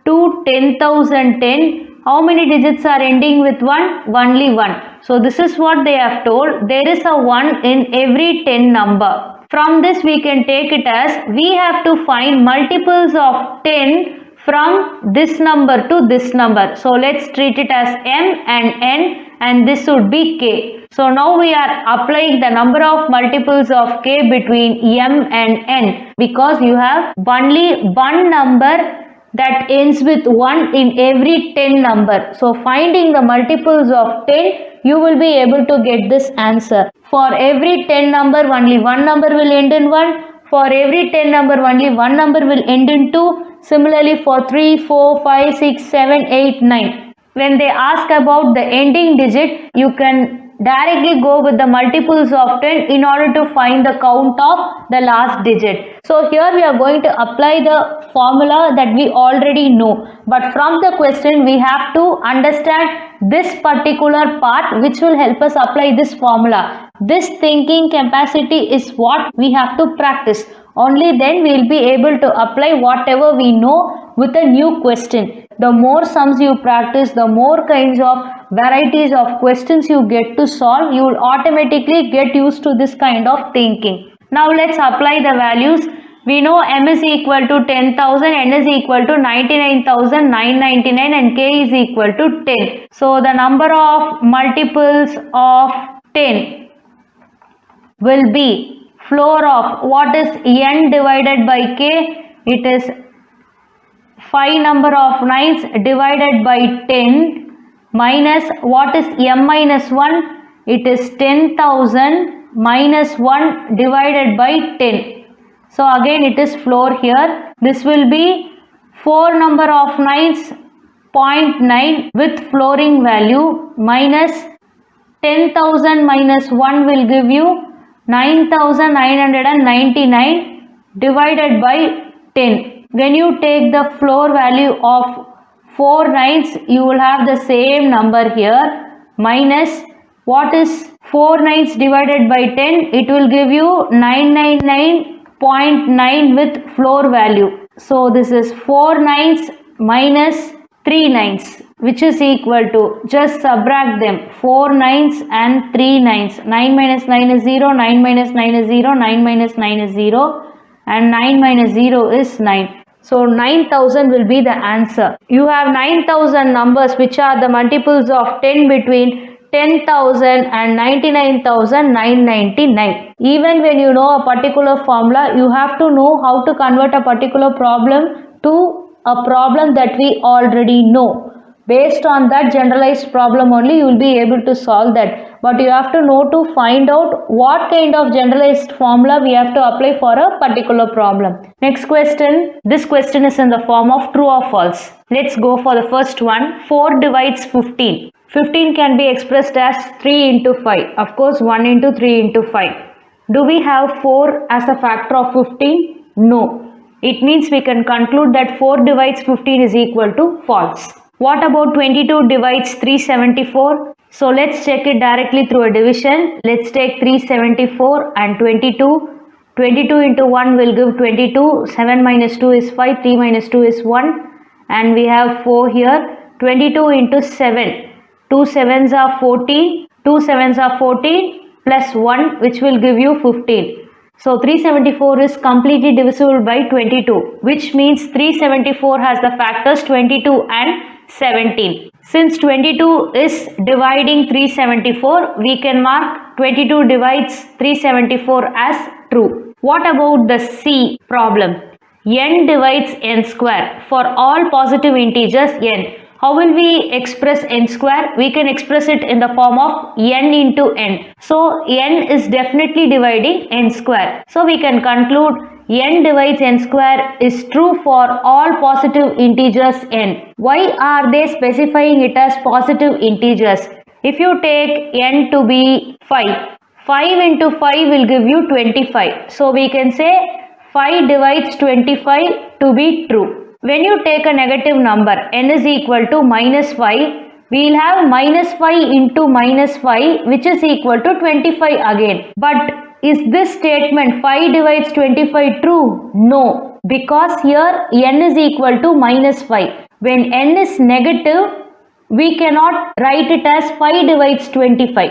to 10,010, how many digits are ending with 1? Only 1. So this is what they have told. There is a 1 in every 10 number. From this we can take it as we have to find multiples of 10 from this number to this number. So let's treat it as m and n, and this would be k. So now we are applying the number of multiples of k between m and n because you have only one number that ends with 1 in every 10 number. So finding the multiples of 10, you will be able to get this answer. For every 10 number, only one number will end in 1. For every 10 number, only one number will end in 2. Similarly, for 3, 4, 5, 6, 7, 8, 9. When they ask about the ending digit, you can directly go with the multiples of 10 in order to find the count of the last digit. So here we are going to apply the formula that we already know. But from the question, we have to understand this particular part which will help us apply this formula. This thinking capacity is what we have to practice. Only then we will be able to apply whatever we know with a new question. The more sums you practice, the more kinds of varieties of questions you get to solve, you will automatically get used to this kind of thinking. Now let's apply the values. We know m is equal to 10,000, n is equal to 99,999 and k is equal to 10. So the number of multiples of 10 will be floor of what is n divided by k? It is 5 number of 9s divided by 10 minus what is m minus 1? It is 10,000 minus 1 divided by 10. So again it is floor here. This will be 4 number of 9s 0.9 with flooring value minus 10,000 minus 1 will give you 9,999 divided by 10. When you take the floor value of 4 9s, you will have the same number here minus what is 4 9s divided by 10? It will give you 999.9 with floor value. So this is 4 9s minus 3 9s, which is equal to, just subtract them, 4 9s and 3 9s. 9 minus 9 is 0, 9 minus 9 is 0, 9 minus 9 is 0 and 9 minus 0 is 9. So 9,000 will be the answer. You have 9,000 numbers which are the multiples of 10 between 10,000 and 99,999. Even when you know a particular formula, you have to know how to convert a particular problem to a problem that we already know. Based on that generalized problem only you will be able to solve that. But you have to know to find out what kind of generalized formula we have to apply for a particular problem. Next question. This question is in the form of true or false. Let's go for the first one. 4 divides 15. 15 can be expressed as 3 into 5. Of course 1 into 3 into 5. Do we have 4 as a factor of 15? No. It means we can conclude that 4 divides 15 is equal to false. What about 22 divides 374? So let's check it directly through a division. Let's take 374 and 22. 22 into 1 will give 22. 7 minus 2 is 5. 3 minus 2 is 1. And we have 4 here. 22 into 7. 2 7s are 14. 2 7s are 14 plus 1, which will give you 15. So 374 is completely divisible by 22, which means 374 has the factors 22 and 17. Since 22 is dividing 374, we can mark 22 divides 374 as true. What about the C problem? N divides n square for all positive integers n. How will we express n square? We can express it in the form of n into n. So n is definitely dividing n square. So we can conclude n divides n square is true for all positive integers n. Why are they specifying it as positive integers? If you take n to be 5, 5 into 5 will give you 25. So we can say 5 divides 25 to be true. When you take a negative number, n is equal to minus 5, we will have minus 5 into minus 5, which is equal to 25 again. But is this statement 5 divides 25 true? No, because here n is equal to minus 5. When n is negative, we cannot write it as 5 divides 25.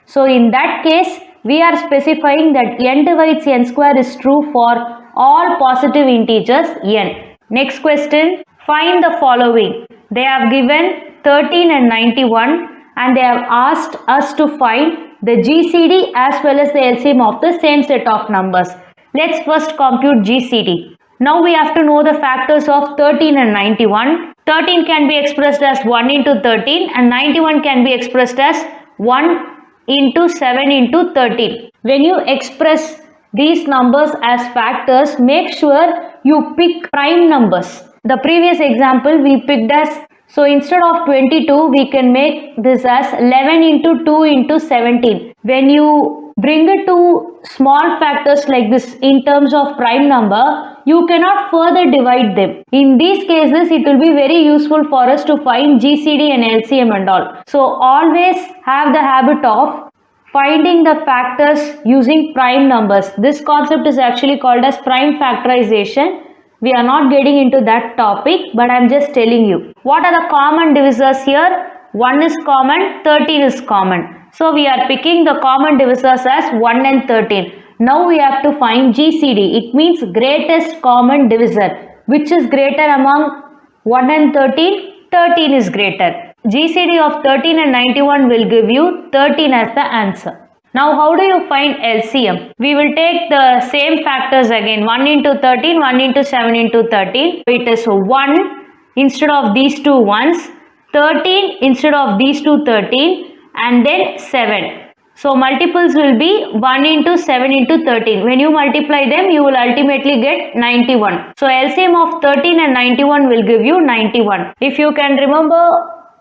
So in that case, we are specifying that n divides n square is true for all positive integers n. Next question, find the following. They have given 13 and 91 and they have asked us to find the GCD as well as the LCM of the same set of numbers. Let's first compute GCD. Now we have to know the factors of 13 and 91. 13 can be expressed as 1 into 13 and 91 can be expressed as 1 into 7 into 13. When you express these numbers as factors, make sure you pick prime numbers. The previous example we picked as, so instead of 22, we can make this as 11 into 2 into 17. When you bring it to small factors like this in terms of prime number, you cannot further divide them. In these cases, it will be very useful for us to find GCD and LCM and all. So always have the habit of finding the factors using prime numbers. This concept is actually called as prime factorization. We are not getting into that topic, but I am just telling you. What are the common divisors here? 1 is common, 13 is common. So we are picking the common divisors as 1 and 13. Now we have to find GCD. It means greatest common divisor. Which is greater among 1 and 13? 13 is greater. GCD of 13 and 91 will give you 13 as the answer. Now how do you find LCM? We will take the same factors again. 1 into 13, 1 into 7 into 13. It is 1 instead of these two ones, 13 instead of these two 13, and then 7. So multiples will be 1 into 7 into 13. When you multiply them, you will ultimately get 91. So LCM of 13 and 91 will give you 91. If you can remember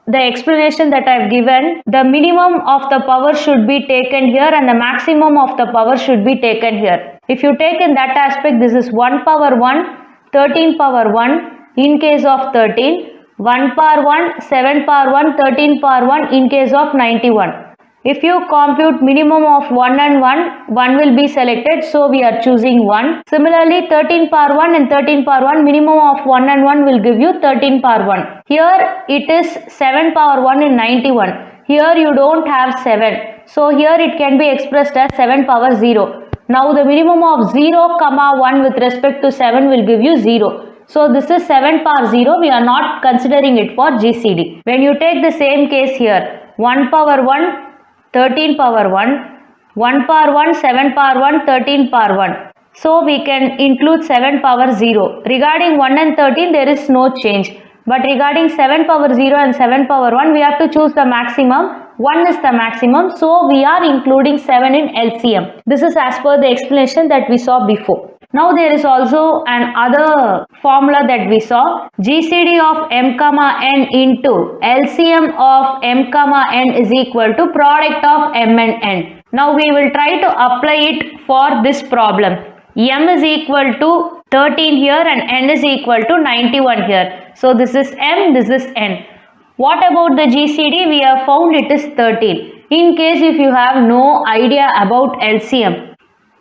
the explanation that I have given, the minimum of the power should be taken here and the maximum of the power should be taken here. If you take in that aspect, this is 1 power 1, 13 power 1 in case of 13, 1 power 1, 7 power 1, 13 power 1 in case of 91. If you compute minimum of 1 and 1, 1 will be selected, so we are choosing 1. Similarly, 13 power 1 and 13 power 1, minimum of 1 and 1 will give you 13 power 1. Here it is 7 power 1 in 91. Here you don't have 7. So here it can be expressed as 7 power 0. Now the minimum of 0, 1 with respect to 7 will give you 0. So this is 7 power 0. We are not considering it for GCD. When you take the same case here, 1 power 1, 13 power 1, 1 power 1, 7 power 1, 13 power 1. So we can include 7 power 0. Regarding 1 and 13 there is no change. But regarding 7 power 0 and 7 power 1 we have to choose the maximum. 1 is the maximum. So we are including 7 in LCM. This is as per the explanation that we saw before. Now there is also an other formula that we saw. GCD of m comma n into LCM of m comma n is equal to product of m and n. Now we will try to apply it for this problem. M is equal to 13 here and n is equal to 91 here. So this is m, this is n. What about the GCD? We have found it is 13. In case if you have no idea about LCM,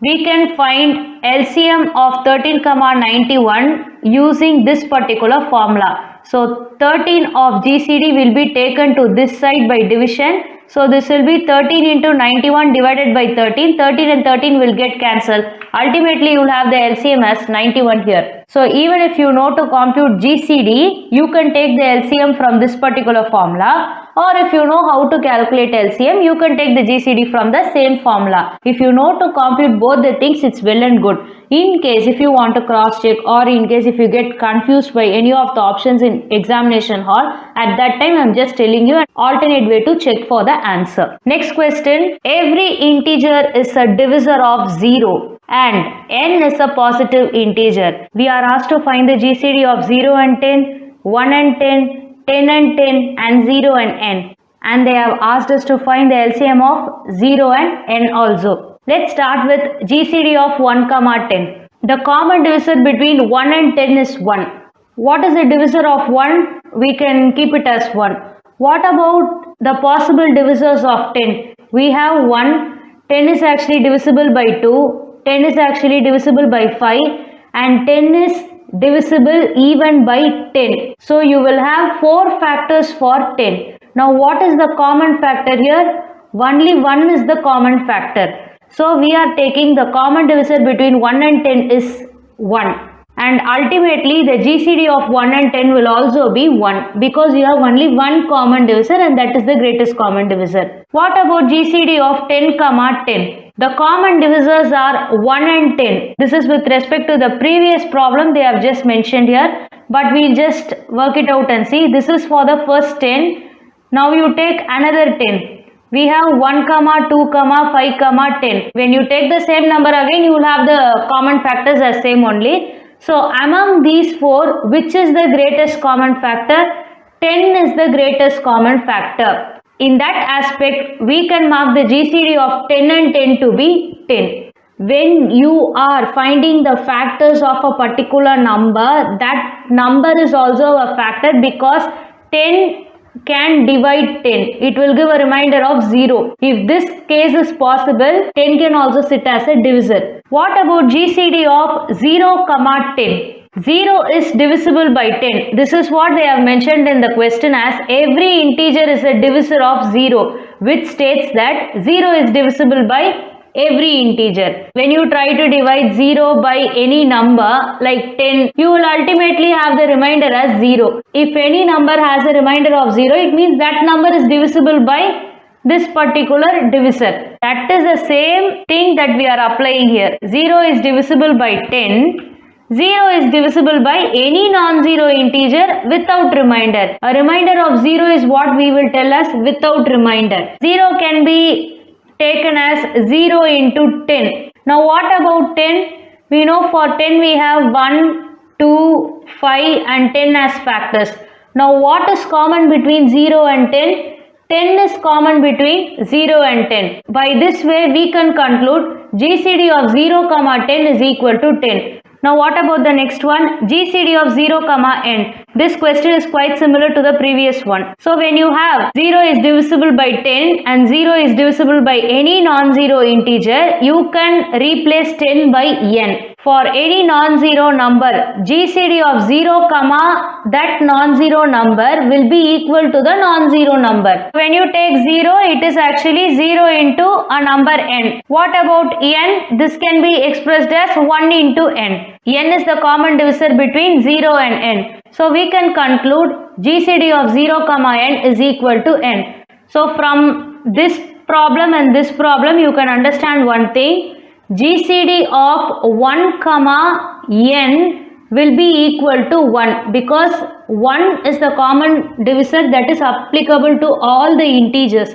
we can find LCM of 13, 91 using this particular formula. So 13 of GCD will be taken to this side by division. So this will be 13 into 91 divided by 13. 13 and 13 will get cancelled. Ultimately you will have the LCM as 91 here. So even if you know to compute GCD, you can take the LCM from this particular formula. Or if you know how to calculate LCM, you can take the GCD from the same formula. If you know to compute both the things, it's well and good. In case if you want to cross check or in case if you get confused by any of the options in examination hall, at that time I am just telling you an alternate way to check for the answer. Next question. Every integer is a divisor of 0 and n is a positive integer. We are asked to find the GCD of 0 and 10, 1 and 10, 10 and 10 and 0 and n. And they have asked us to find the LCM of 0 and n also. Let's start with GCD of 1, 10. The common divisor between 1 and 10 is 1. What is the divisor of 1? We can keep it as 1. What about the possible divisors of 10? We have 1. 10 is actually divisible by 2. 10 is actually divisible by 5. And 10 is divisible even by 10. So you will have 4 factors for 10. Now what is the common factor here? Only 1 is the common factor. So we are taking the common divisor between 1 and 10 is 1. And ultimately the GCD of 1 and 10 will also be 1 because you have only one common divisor and that is the greatest common divisor. What about GCD of 10, 10? The common divisors are 1 and 10. This is with respect to the previous problem they have just mentioned here. But we'll just work it out and see. This is for the first 10. Now you take another 10. We have 1, 2, 5, 10. When you take the same number again, you will have the common factors as same only. So among these 4, which is the greatest common factor? 10 is the greatest common factor. In that aspect, we can mark the GCD of 10 and 10 to be 10. When you are finding the factors of a particular number, that number is also a factor because 10 can divide 10. It will give a remainder of 0. If this case is possible, 10 can also sit as a divisor. What about GCD of 0, 10? 0 is divisible by 10. This is what they have mentioned in the question as every integer is a divisor of 0, which states that 0 is divisible by every integer. When you try to divide 0 by any number like 10, you will ultimately have the remainder as 0. If any number has a remainder of 0, it means that number is divisible by this particular divisor. That is the same thing that we are applying here. 0 is divisible by 10. 0 is divisible by any non-zero integer without remainder. A remainder of 0 is what we will tell as without remainder. 0 can be taken as 0 into 10. Now what about 10? We know for 10 we have 1, 2, 5 and 10 as factors. Now what is common between 0 and 10? 10 is common between 0 and 10. By this way we can conclude GCD of 0, 10 is equal to 10. Now what about the next one? GCD of 0, n. This question is quite similar to the previous one. So when you have 0 is divisible by 10 and 0 is divisible by any non-zero integer, you can replace 10 by n. For any non-zero number, GCD of 0, that non-zero number will be equal to the non-zero number. When you take 0, it is actually 0 into a number n. What about n? This can be expressed as 1 into n. N is the common divisor between 0 and n. So we can conclude GCD of 0, n is equal to n. So from this problem and this problem, you can understand one thing. GCD of 1, n will be equal to 1 because 1 is the common divisor that is applicable to all the integers.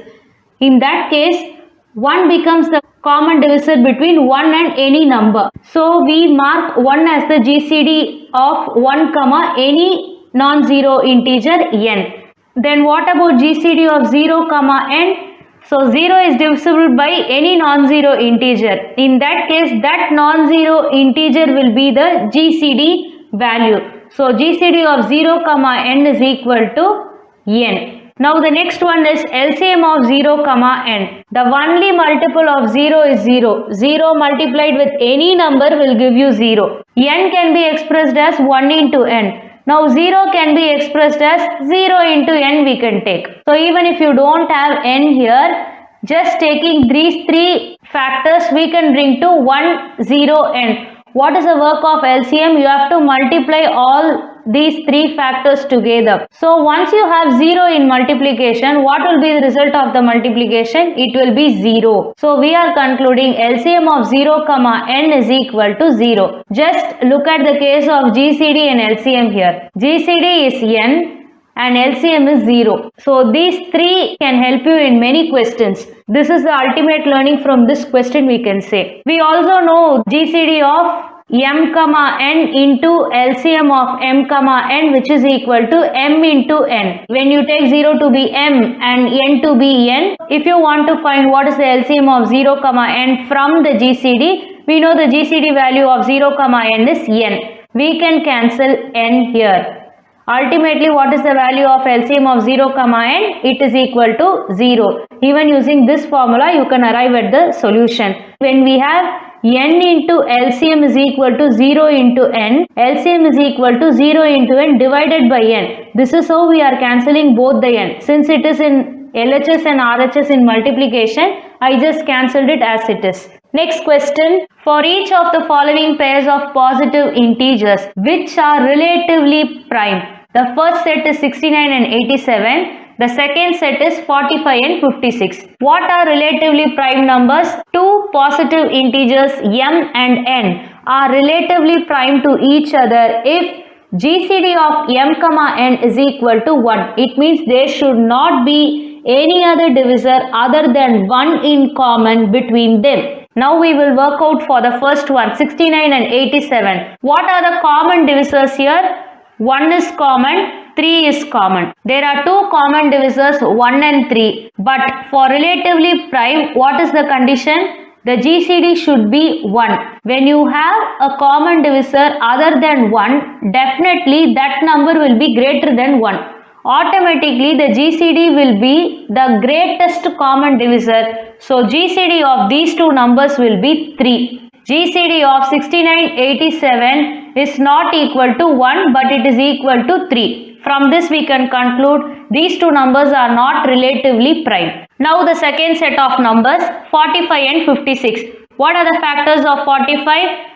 In that case, 1 becomes the common divisor between 1 and any number. So we mark 1 as the GCD of 1, any non-zero integer n. Then what about GCD of 0, n? So 0 is divisible by any non-zero integer. In that case, that non-zero integer will be the GCD value. So GCD of 0, n is equal to n. Now the next one is LCM of 0, n. The only multiple of 0 is 0. 0 multiplied with any number will give you 0. N can be expressed as 1 into n. Now 0 can be expressed as 0 into n we can take. So even if you don't have n here, just taking these three factors we can bring to 1, 0, n. What is the work of LCM? You have to multiply all these three factors together. So once you have 0 in multiplication, what will be the result of the multiplication? It will be 0. So we are concluding LCM of 0, n is equal to 0. Just look at the case of GCD and LCM here. GCD is n and LCM is 0. So these three can help you in many questions. This is the ultimate learning from this question we can say. We also know GCD of m, n into LCM of m, n which is equal to m into n. When you take 0 to be m and n to be n, if you want to find what is the LCM of 0, n from the GCD, we know the GCD value of 0, n is n. We can cancel n here. Ultimately, what is the value of LCM of 0, n? It is equal to 0. Even using this formula, you can arrive at the solution. When we have n into LCM is equal to 0 into n, LCM is equal to 0 into n divided by n. This is how we are cancelling both the n. Since it is in LHS and RHS in multiplication, I just cancelled it as it is. Next question. For each of the following pairs of positive integers, which are relatively prime? The first set is 69 and 87. The second set is 45 and 56. What are relatively prime numbers? Two positive integers m and n are relatively prime to each other if GCD of m, n is equal to 1. It means there should not be any other divisor other than 1 in common between them. Now we will work out for the first one, 69 and 87. What are the common divisors here? 1 is common, 3 is common. There are two common divisors, 1 and 3. But for relatively prime, what is the condition? The GCD should be 1. When you have a common divisor other than 1, definitely that number will be greater than 1. Automatically the GCD will be the greatest common divisor. So GCD of these two numbers will be 3. GCD of 6987 is not equal to 1 but it is equal to 3. From this we can conclude these two numbers are not relatively prime. Now the second set of numbers 45 and 56. What are the factors of 45?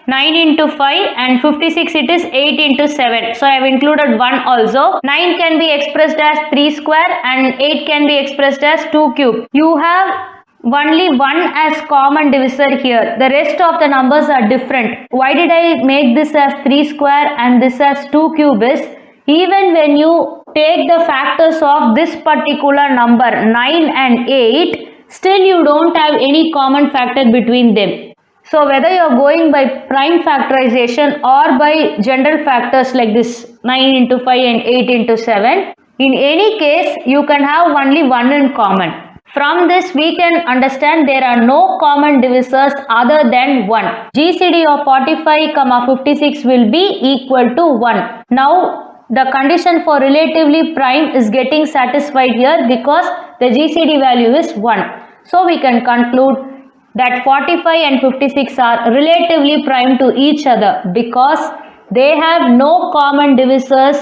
9 into 5 and 56 it is 8 into 7. So I have included 1 also. 9 can be expressed as 3 square and 8 can be expressed as 2 cube. You have only 1 as common divisor here. The rest of the numbers are different. Why did I make this as 3 square and this as 2 cube is, even when you take the factors of this particular number 9 and 8, still you don't have any common factor between them. So whether you are going by prime factorization or by general factors like this 9 into 5 and 8 into 7, in any case you can have only 1 in common. From this we can understand there are no common divisors other than 1. GCD of 45, 56 will be equal to 1. Now the condition for relatively prime is getting satisfied here because the GCD value is 1. So we can conclude that 45 and 56 are relatively prime to each other because they have no common divisors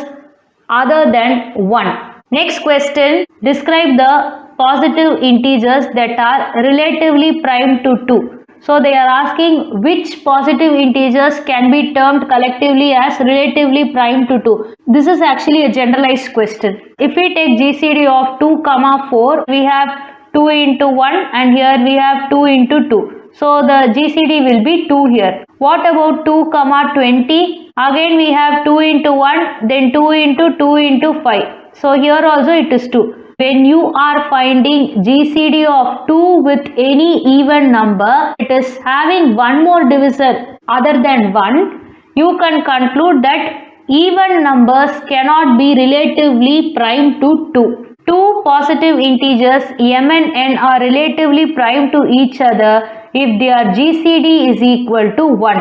other than 1. Next question, describe the positive integers that are relatively prime to 2. So they are asking which positive integers can be termed collectively as relatively prime to 2. This is actually a generalized question. If we take GCD of 2, 4, we have 2 into 1 and here we have 2 into 2. So the GCD will be 2 here. What about 2, 20? Again we have 2 into 1, then 2 into 5. So here also it is 2. When you are finding GCD of 2 with any even number, it is having one more divisor other than 1, you can conclude that even numbers cannot be relatively prime to 2. Two positive integers m and n are relatively prime to each other if their GCD is equal to 1.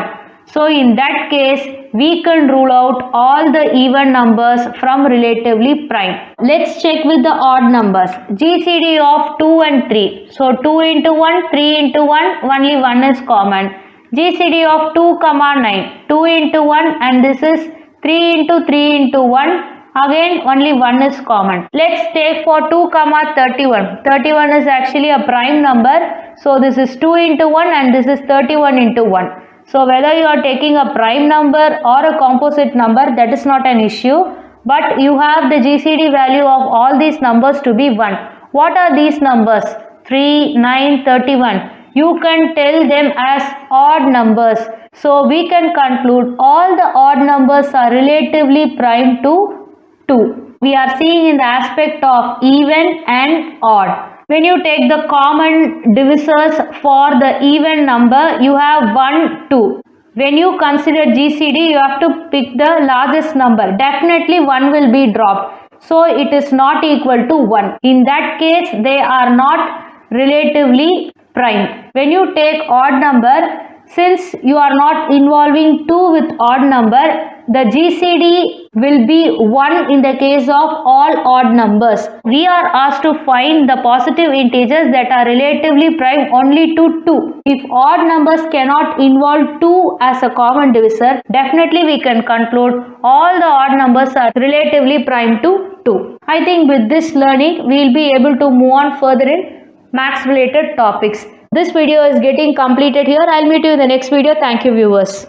So in that case, we can rule out all the even numbers from relatively prime. Let's check with the odd numbers. GCD of 2 and 3. So 2 into 1, 3 into 1, only 1 is common. GCD of 2, 9. 2 into 1 and this is 3 into 3 into 1. Again only 1 is common. Let's take for 2, 31. 31 is actually a prime number. So this is 2 into 1 and this is 31 into 1. So whether you are taking a prime number or a composite number, that is not an issue. But you have the GCD value of all these numbers to be 1. What are these numbers? 3, 9, 31. You can tell them as odd numbers. So we can conclude all the odd numbers are relatively prime to 2. We are seeing in the aspect of even and odd. When you take the common divisors for the even number, you have 1, 2. When you consider GCD, you have to pick the largest number. Definitely 1 will be dropped. So it is not equal to 1. In that case, they are not relatively prime. When you take odd number, since you are not involving 2 with odd number, the GCD will be 1 in the case of all odd numbers. We are asked to find the positive integers that are relatively prime only to 2. If odd numbers cannot involve 2 as a common divisor, definitely we can conclude all the odd numbers are relatively prime to 2. I think with this learning, we will be able to move on further in maths related topics. This video is getting completed here. I'll meet you in the next video. Thank you, viewers.